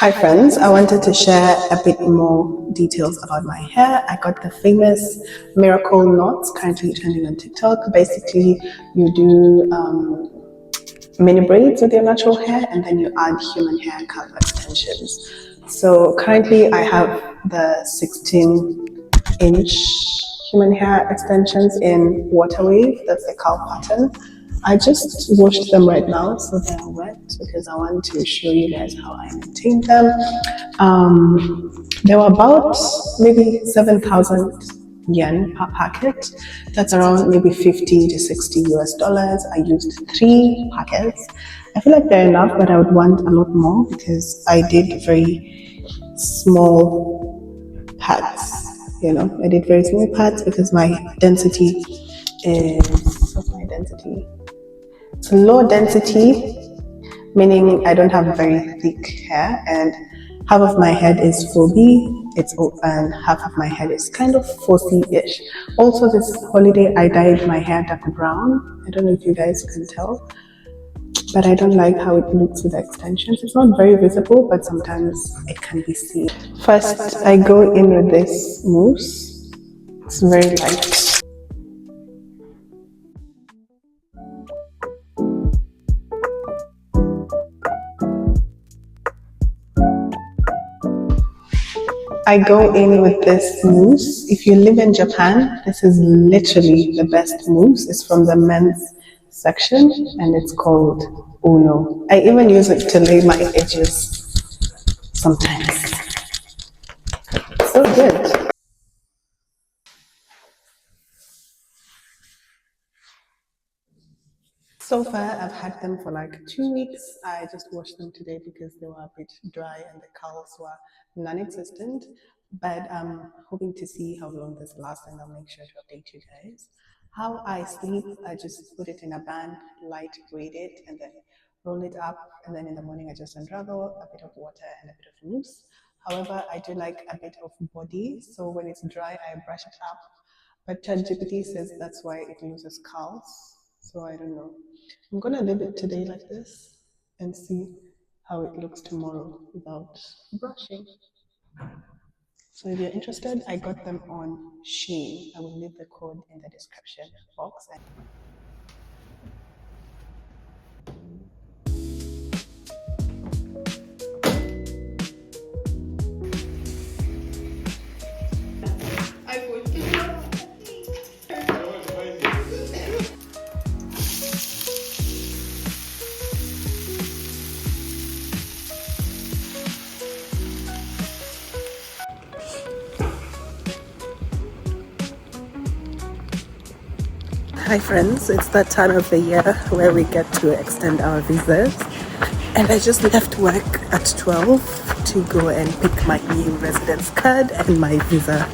Hi friends, I wanted to share a bit more details about my hair. I got the famous miracle knots currently trending on TikTok. Basically, you do mini braids with your natural hair and then you add human hair color extensions. So currently I have the 16-inch human hair extensions in water wave, that's the curl pattern. I just washed them right now so they're wet because I want to show you guys how I maintain them. They were about maybe 7,000 yen per packet. That's around maybe 50 to 60 US dollars. I used 3 packets. I feel like they're enough, but I would want a lot more because I did very small pads. I did very small pads because my density what's my density? It's low density, meaning I don't have very thick hair, and half of my head is 4B, and half of my head is kind of 4C-ish. Also, this holiday I dyed my hair dark brown. I don't know if you guys can tell, but I don't like how it looks with the extensions. It's not very visible, but sometimes it can be seen. First, I go in with this mousse. It's very light. I go in with this mousse. If you live in Japan, this is literally the best mousse. It's from the men's section and it's called Uno. I even use it to lay my edges sometimes. So good. So far, I've had them for like 2 weeks. I just washed them today because they were a bit dry and the curls were non-existent. But I'm hoping to see how long this lasts and I'll make sure to update you guys. How I sleep, I just put it in a band, light braid it, and then roll it up. And then in the morning, I just unravel a bit of water and a bit of mousse. However, I do like a bit of body. So when it's dry, I brush it up. But ChatGPT says that's why it loses curls. So I don't know. I'm gonna leave it today like this and see how it looks tomorrow without brushing. So if you're interested, I got them on Shein. I will leave the code in the description box. Hi friends, it's that time of the year where we get to extend our visas, and I just left work at 12 to go and pick my new residence card and my visa.